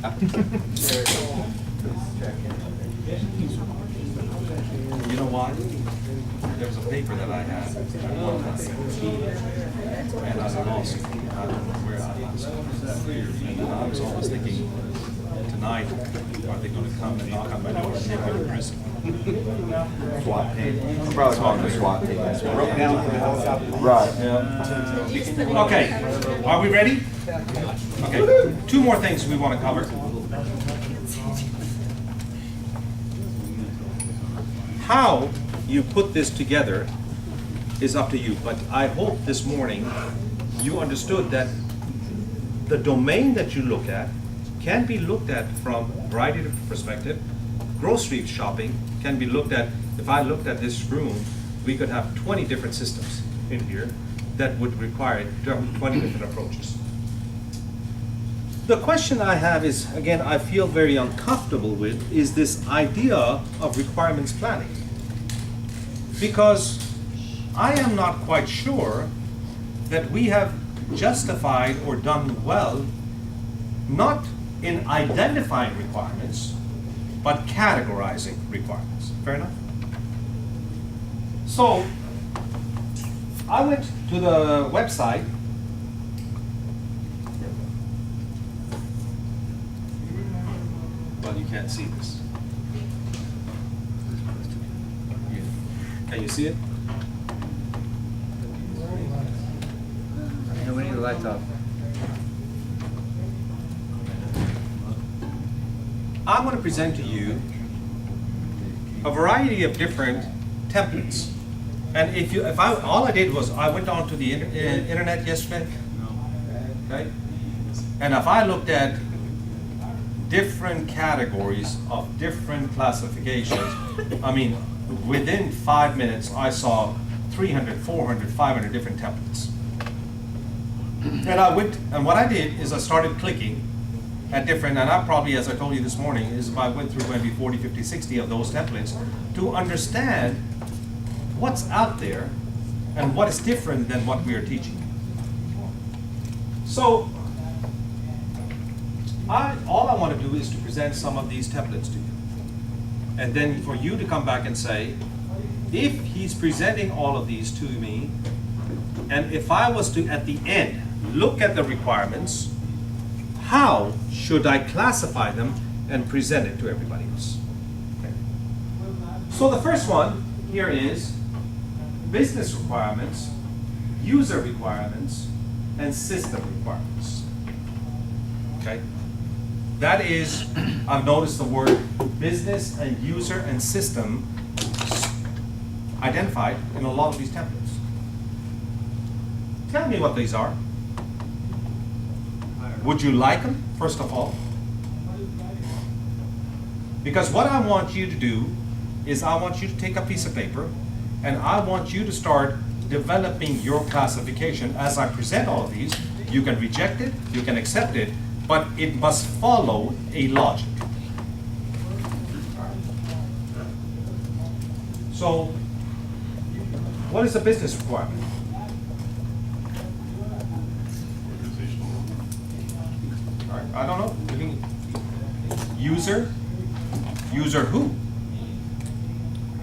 You know why? There was a paper that I had, and I lost it. I don't know where I lost it. And I was always thinking, tonight, are they going to come and knock on my door and take me to prison? SWAT team. I'm probably calling the SWAT team. Right. Yeah. Okay, are we ready? Okay, two more things we want to cover. How you put this together is up to you, but I hope this morning you understood that the domain that you look at can be looked at from a variety of different perspectives. Grocery shopping can be looked at, if I looked at this room, we could have 20 different systems in here that would require 20 different approaches. The question I have is, again, I feel very uncomfortable with, is this idea of requirements planning. Because I am not quite sure that we have justified or done well, not in identifying requirements, but categorizing requirements. Fair enough? So, I went to the website. Well, you can't see this. Can you see it? We need the lights off. I'm going to present to you a variety of different templates. And all I did was I went onto the internet yesterday, okay? And if I looked at different categories of different classifications, I mean, within 5 minutes, I saw 300, 400, 500 different templates. And I went, and what I did is I started clicking at different, and I probably, as I told you this morning, is I went through maybe 40, 50, 60 of those templates to understand what's out there and what is different than what we are teaching. So, all I want to do is to present some of these templates to you. And then for you to come back and say, if he's presenting all of these to me, and if I was to, at the end, look at the requirements, how should I classify them and present it to everybody else? Okay. So the first one here is business requirements, user requirements, and system requirements. Okay? That is, I've noticed the word business and user and system identified in a lot of these templates. Tell me what these are. Would you like them, first of all? Because what I want you to do is I want you to take a piece of paper and I want you to start developing your classification as I present all of these. You can reject it, you can accept it, but it must follow a logic. So, what is a business requirement? All right, I don't know. User? User who?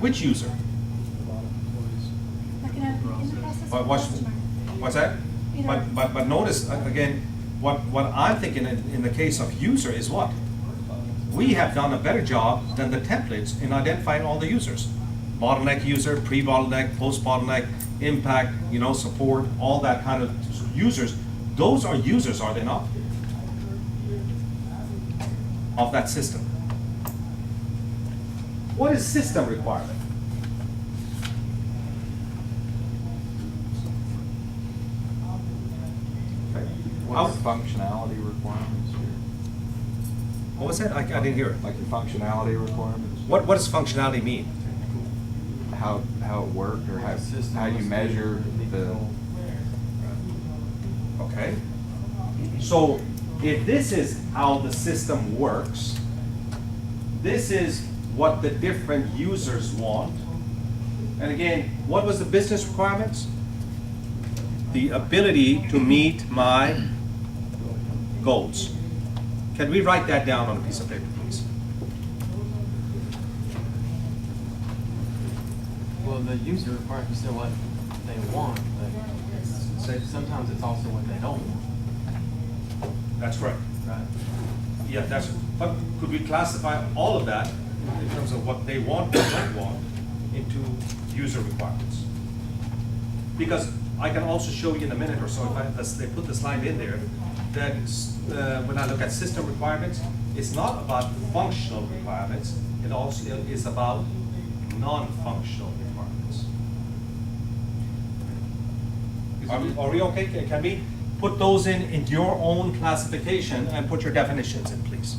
Which user? What's that? But notice, again, what I'm thinking in the case of user is what? We have done a better job than the templates in identifying all the users. Bottleneck user, pre-bottleneck, post-bottleneck, impact, support, all that kind of users. Those are users, are they not? Of that system. What is system requirement? What's functionality requirements here? What was that? I didn't hear it. Like the functionality requirements? What does functionality mean? How it worked, or how you measure the... Okay. So if this is how the system works, this is what the different users want. And again, what was the business requirements? The ability to meet my goals. Can we write that down on a piece of paper, please? Well, the user requirements know what they want, but sometimes it's also what they don't want, That's right. right? Yeah, that's, but could we classify all of that in terms of what they want and don't want into user requirements? Because I can also show you in a minute or so, if they put the slide in there, that when I look at system requirements, it's not about functional requirements, it also is about non-functional requirements. Are we okay? Can we put those in your own classification and put your definitions in, please?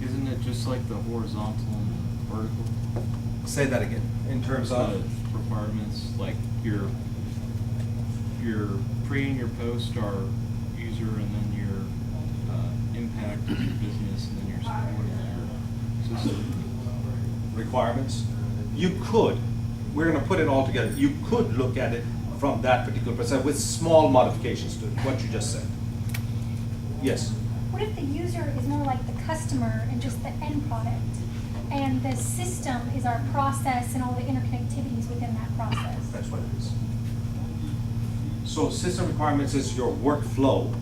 Isn't it just like the horizontal and vertical? Say that again, in terms of? Requirements, like your pre and your post are user, and then your impact of your business, and then your support of your system. Requirements. You could, we're gonna put it all together, you could look at it from that particular perspective with small modifications to what you just said. Yes, What if the user is more like the customer and just the end product? And the system is our process and all the interconnectivities within that process? that's what it is. So system requirements is your workflow.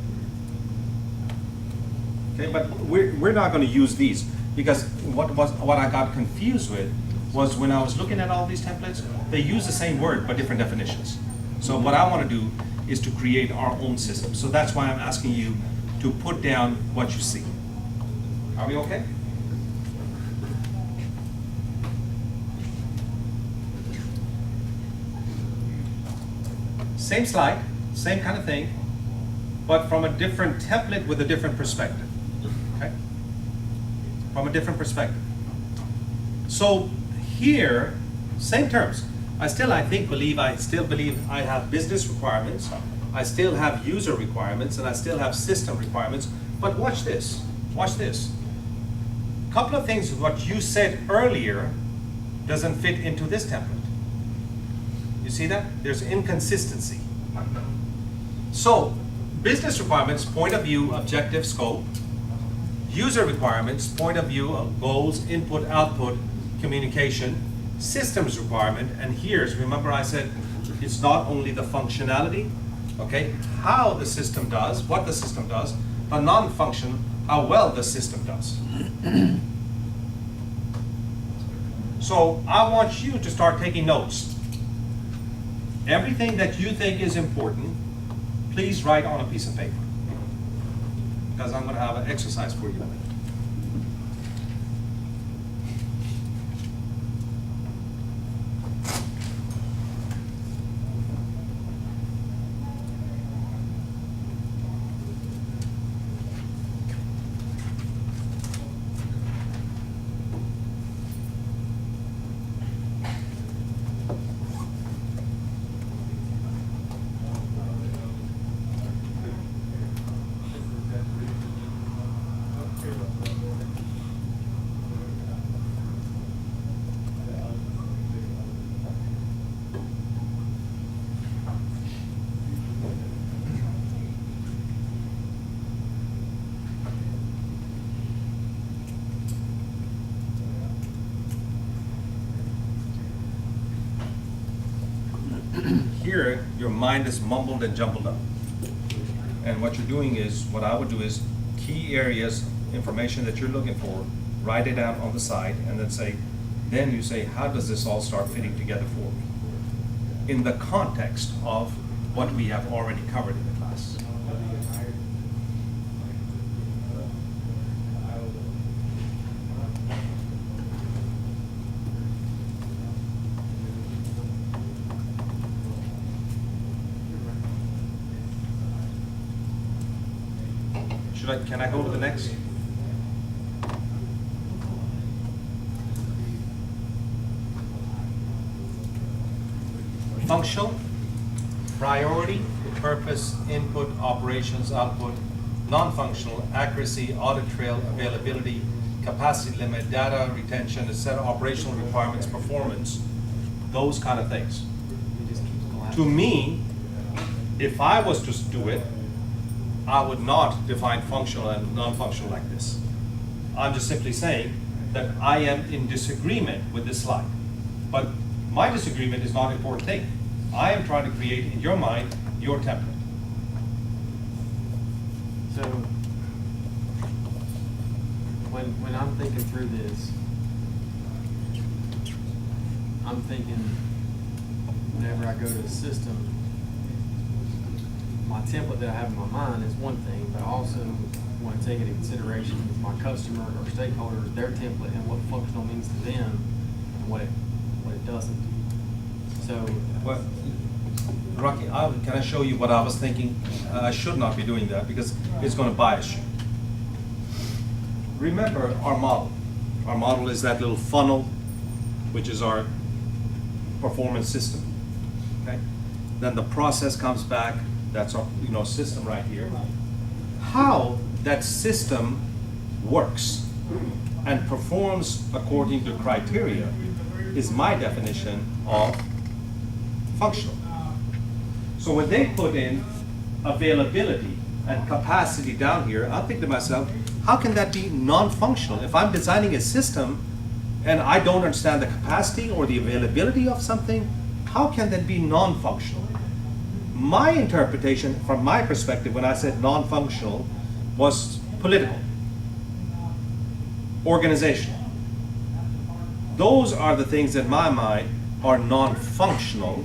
Okay, but we're not gonna use these, because what I got confused with was when I was looking at all these templates, they use the same word but different definitions. So what I want to do is to create our own system. So that's why I'm asking you to put down what you see. Are we okay? Same slide, same kind of thing, but from a different template with a different perspective. Okay? From a different perspective. So here, same terms. I still believe I have business requirements, I still have user requirements, and I still have system requirements. But watch this. Watch this. Couple of things, what you said earlier doesn't fit into this template. You see that? There's inconsistency. So, business requirements, point of view, objective, scope. User requirements, point of view, goals, input, output, communication. Systems requirement, and here's, remember I said, it's not only the functionality, okay, how the system does, what the system does, but non-function, how well the system does. So I want you to start taking notes. Everything that you think is important, please write on a piece of paper, because I'm going to have an exercise for you. Here, your mind is mumbled and jumbled up. And what you're doing is, what I would do is, key areas, information that you're looking for, write it out on the side, and then you say, how does this all start fitting together for me? In the context of what we have already covered in the class. Can I go to the next? Functional, priority, purpose, input, operations, output, non-functional, accuracy, audit trail, availability, capacity limit, data retention, etc., operational requirements, performance, those kind of things. It just keeps To me, if I was to do it, I would not define functional and non-functional like this. I'm just simply saying that I am in disagreement with this slide. But my disagreement is not an important thing. I am trying to create in your mind your template. So, when I'm thinking through this, I'm thinking whenever I go to a system, my template that I have in my mind is one thing, but I also want to take into consideration my customer or stakeholders, their template, and what functional means to them, and what it doesn't. So, Well, Rocky, can I show you what I was thinking? I should not be doing that because it's going to bias you. Remember our model. Our model is that little funnel, which is our performance system. Okay? Then the process comes back. That's our system right here. How that system works and performs according to criteria is my definition of functional. So when they put in availability and capacity down here, I think to myself, how can that be non-functional? If I'm designing a system and I don't understand the capacity or the availability of something, how can that be non-functional? My interpretation, from my perspective, when I said non-functional, was political, organizational. Those are the things in my mind are non-functional,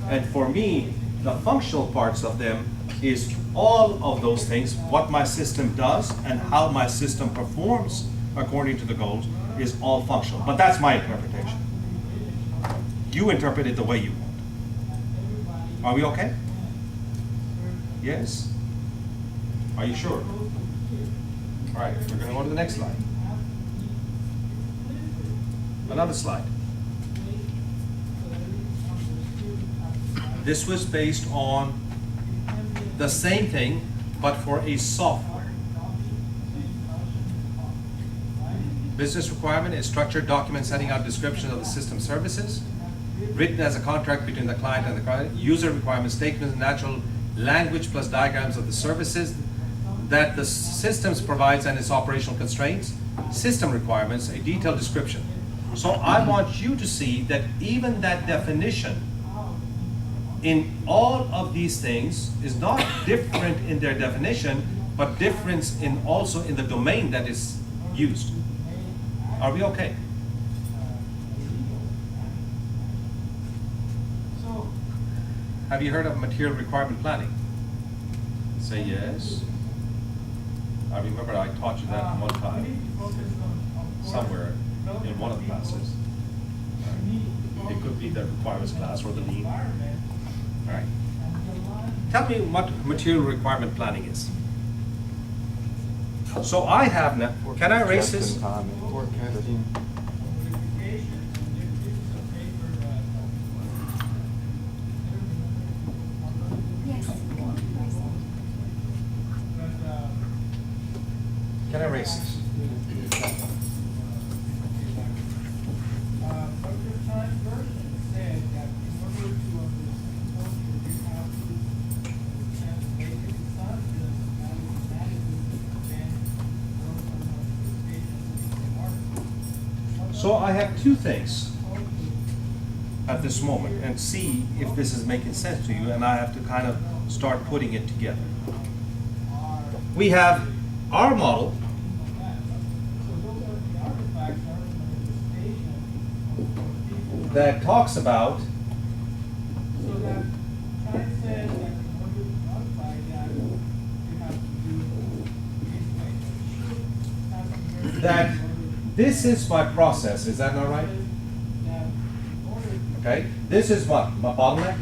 and for me, the functional parts of them is all of those things, what my system does and how my system performs according to the goals is all functional. But that's my interpretation. You interpret it the way you want. Are we okay? Yes? Are you sure? All right, we're going to go to the next slide. Another slide. This was based on the same thing, but for a software. Business requirement is structured document setting out description of the system services, written as a contract between the client and the client. User requirement statements, natural language plus diagrams of the services that the systems provides and its operational constraints. System requirements, a detailed description. So I want you to see that even that definition in all of these things is not different in their definition, but difference in also in the domain that is used. Are we okay? Have you heard of material requirement planning? Say yes. I remember I taught you that one time, somewhere in one of the classes. It could be the requirements class or the lean. All right. Tell me what material requirement planning is. So I have now, can I erase this? forecasting. Yes. Can I erase this? So I have two things at this moment, and see if this is making sense to you, and I have to kind of start putting it together. We have our model that talks about that this is my process. Is that not right? Okay. This is what? My bottleneck.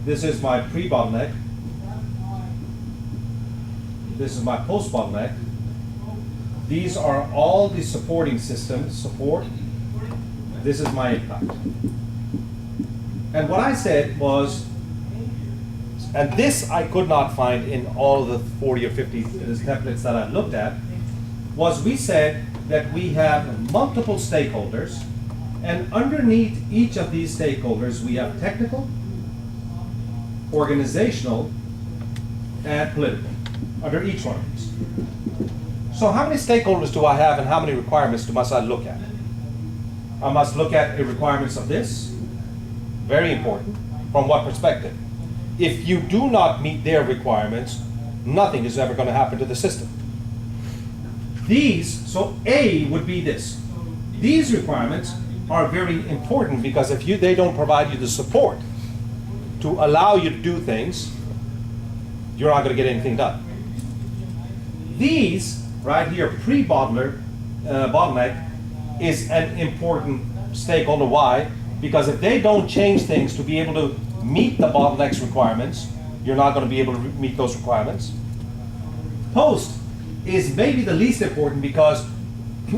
This is my pre-bottleneck. This is my post-bottleneck. These are all the supporting systems, support. This is my impact. And what I said was, and this I could not find in all of the 40 or 50 templates that I looked at, was we said that we have multiple stakeholders And underneath each of these stakeholders, we have technical, organizational, and political, under each one of these. So how many stakeholders do I have and how many requirements must I look at? I must look at the requirements of this, very important. From what perspective? If you do not meet their requirements, nothing is ever going to happen to the system. These, so A would be this. These requirements are very important because if they don't provide you the support to allow you to do things, you're not going to get anything done. These, right here, pre-bottleneck, is an important stakeholder. Why? Because if they don't change things to be able to meet the bottleneck's requirements, you're not going to be able to meet those requirements. Post is maybe the least important because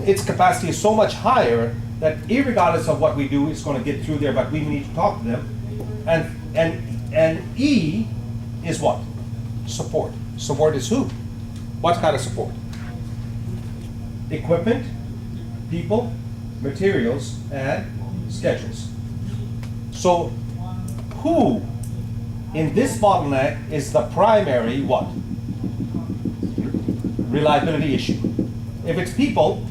its capacity is so much higher that irregardless of what we do, it's going to get through there, but we need to talk to them. And E is what? Support. Support is who? What kind of support? Equipment, people, materials, and schedules. So who in this bottleneck is the primary what? Reliability issue. If it's people,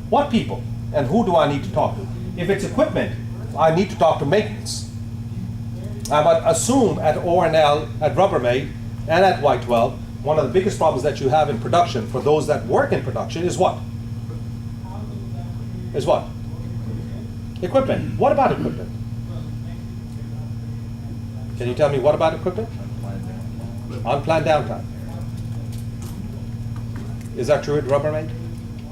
what people? And who do I need to talk to? If it's equipment, I need to talk to maintenance. I might assume at O&L, at Rubbermaid, and at Y12, one of the biggest problems that you have in production for those that work in production is what? Is what? Equipment. What about equipment? Can you tell me what about equipment? Unplanned downtime. Is that true at Rubbermaid?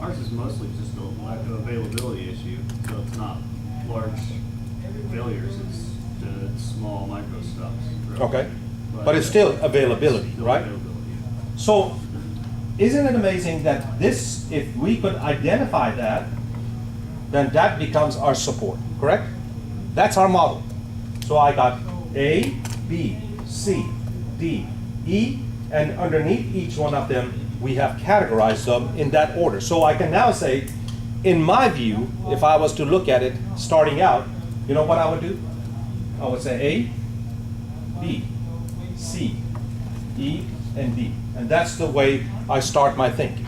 Ours is mostly just a lack of availability issue, so it's not large failures, it's the small micro stops. Really. Okay. But it's still availability, Still right? availability. So, isn't it amazing that this, if we could identify that, then that becomes our support, correct? That's our model. So I got A, B, C, D, E, and underneath each one of them, we have categorized them in that order. So I can now say, in my view, if I was to look at it starting out, you know what I would do? I would say A, B, C, E, and D. And that's the way I start my thinking.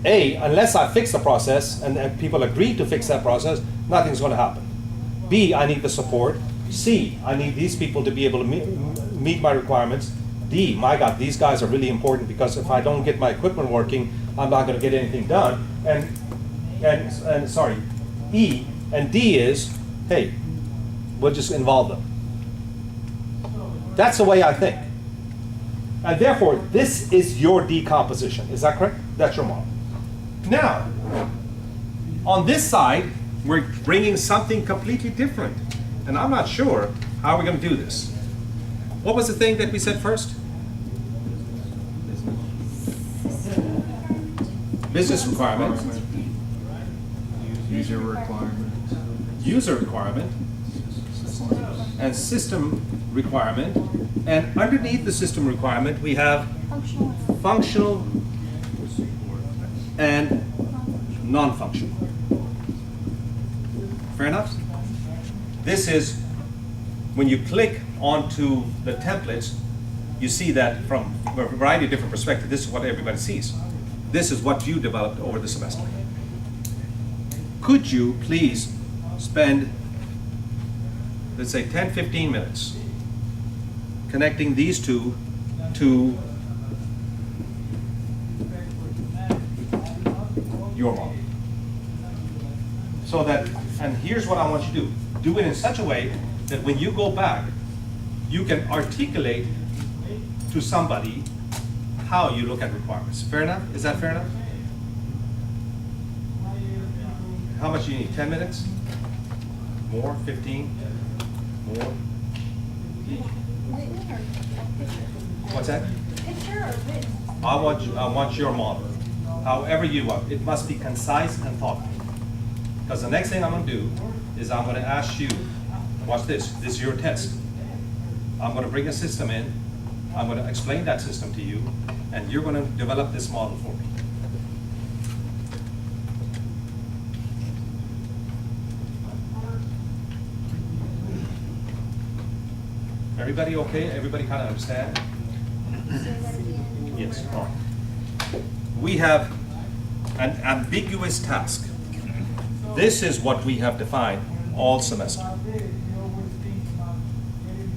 A, unless I fix the process and people agree to fix that process, nothing's going to happen. B, I need the support. C, I need these people to be able to meet my requirements. D, my God, these guys are really important because if I don't get my equipment working, I'm not going to get anything done. And sorry, E and D is, hey, we'll just involve them. That's the way I think. And therefore, this is your decomposition. Is that correct? That's your model. Now, on this side, we're bringing something completely different. And I'm not sure how we're going to do this. What was the thing that we said first? Business requirement. User requirements. User requirement. And system requirement. And underneath the system requirement, we have functional and non-functional. Fair enough? This is, when you click onto the templates, you see that from a variety of different perspectives, this is what everybody sees. This is what you developed over the semester. Could you please spend, let's say, 10, 15 minutes connecting these two to your model? So that, and here's what I want you to do. Do it in such a way that when you go back, you can articulate to somebody how you look at requirements. Fair enough? Is that fair enough? How much do you need? 10 minutes? More? 15? More? What's that? Picture or written? I want your model. However you want. It must be concise and thoughtful. Because the next thing I'm going to do is I'm going to ask you, watch this, this is your test. I'm going to bring a system in, I'm going to explain that system to you, and you're going to develop this model for me. Everybody okay? Everybody kind of understand? Say that again. Yes. All right. We have an ambiguous task. This is what we have defined all semester.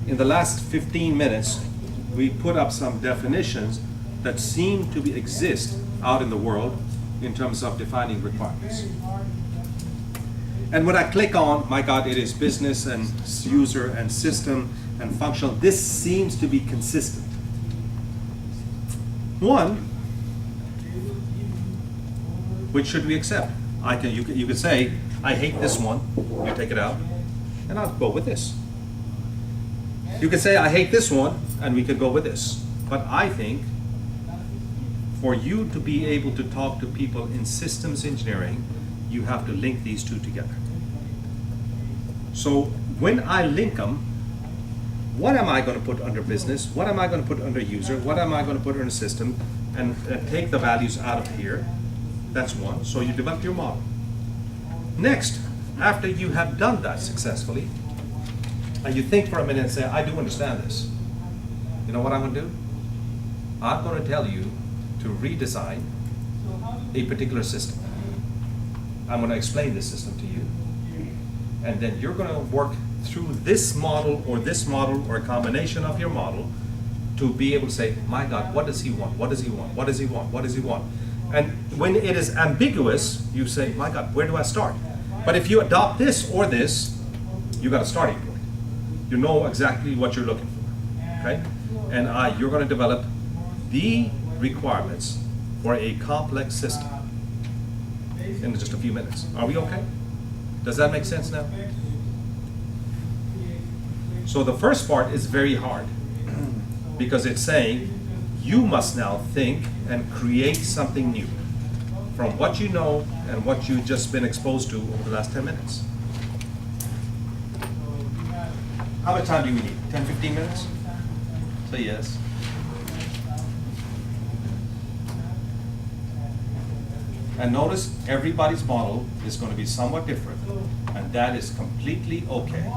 In the last 15 minutes, we put up some definitions that seem to exist out in the world in terms of defining requirements. And when I click on, my God, it is business and user and system and functional, this seems to be consistent. One, which should we accept? You could say, I hate this one, you take it out, and I'll go with this. You could say, I hate this one, and we could go with this. But I think for you to be able to talk to people in systems engineering, you have to link these two together. So when I link them, what am I going to put under business? What am I going to put under user? What am I going to put under system? And take the values out of here. That's one. So you develop your model. Next, after you have done that successfully, and you think for a minute and say, I do understand this. You know what I'm going to do? I'm going to tell you to redesign a particular system. I'm going to explain this system to you. And then you're going to work through this model or a combination of your model to be able to say, my God, what does he want? What does he want? What does he want? What does he want? And when it is ambiguous, you say, my God, where do I start? But if you adopt this or this, you got a starting point. You know exactly what you're looking for, okay? And you're going to develop the requirements for a complex system in just a few minutes. Are we okay? Does that make sense now? So the first part is very hard because it's saying you must now think and create something new from what you know and what you've just been exposed to over the last 10 minutes. How much time do we need? 10, 15 minutes? Say yes. And notice everybody's model is going to be somewhat different, and that is completely okay.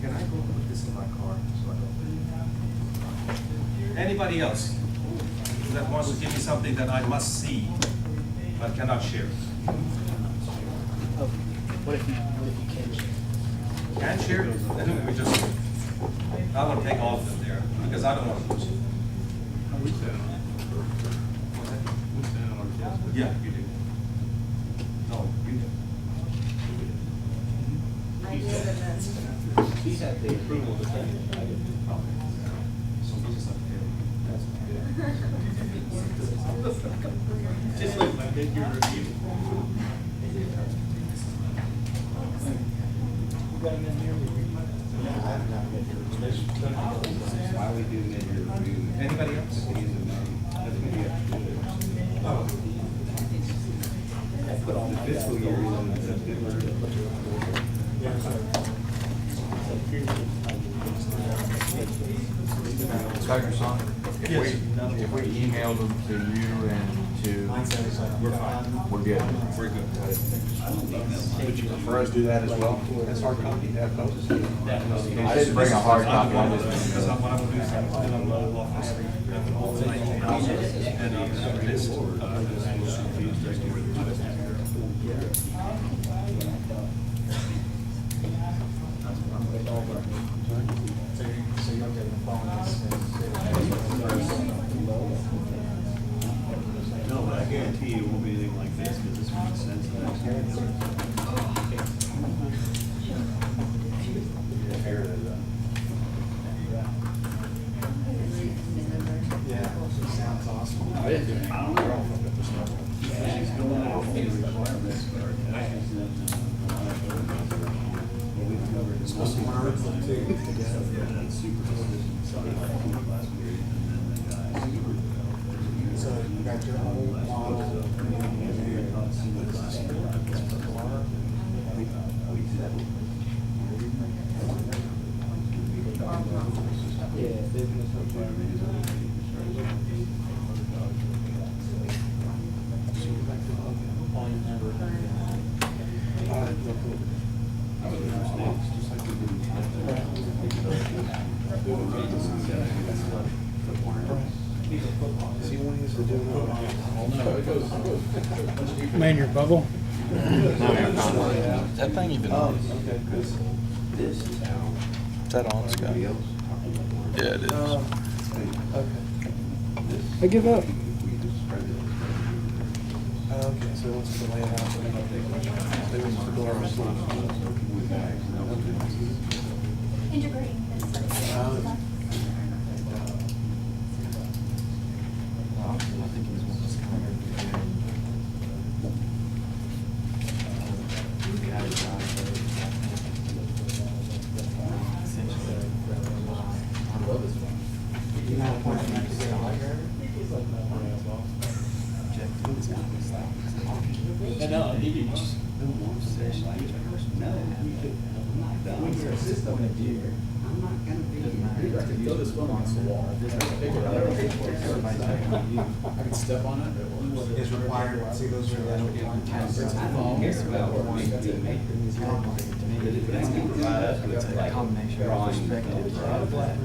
Can I go put this in my car so I don't? Anybody else that wants to give me something that I must see but cannot share? What if you can share? Can share? Then we just, I want to take all of them there because I don't want to lose it. We stand on our test. Yeah, you do. No, you do. I did, and that's. He had the approval of the thing. So we just have to do Just like my mid-year review. You got a mid-year review? No, I have not mid-year review. Why we do mid-year review? Anybody else? I put all The my fiscal year is in September. Dr. Song, Yes. if we emailed them to you and to, We're fine. we're good. We're good. Would you prefer us do that as well? As hard copy, have those? I didn't bring a hard copy, I just. Because I'm going to do something, I'm going to office. And I'm going to list. So you're getting the phone. No, but I guarantee you it won't be anything like this, because this makes sense in the next year. Yeah, sounds awesome. I don't know. She's going out for the requirements for our taxes and, well, we've covered this. Supposed to learn too. Yeah, that's super. Sorry, last period, and then the guys. So you got your own model. See when he used to do it. Man, your bubble. That thing even on? Okay. Is that on, Scott? Yeah, it is. Okay. I give up. Okay, so what's the layout? They was the door. Integrating this. I think it was one of those kind of Step on it. Is required, see those are. It's a combination of perspective of that.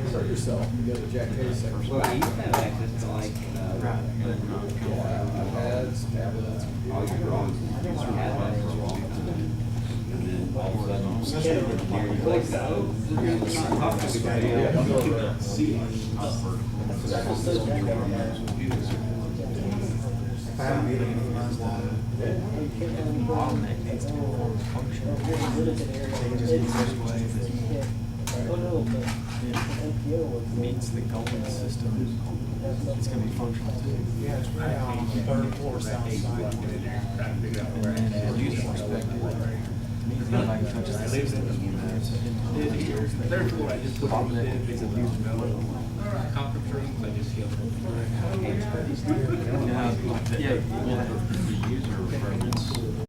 Start yourself. You go to Jack Hayes section. Well, you have access to like, Right. Pads, tablets. all your drawings. And then all of a sudden, you're like, oh, you're not talking to the guy. See. Bottleneck needs to perform a function. Changes in such a way that it meets the goal of the system. It's gonna be functional too. Yeah, it's right on the third floor south side. And then from a user perspective, means nobody touches the system. Therefore, I just put bottleneck is a user flow. Conference rooms, I just feel. Yeah, yeah. The user requirements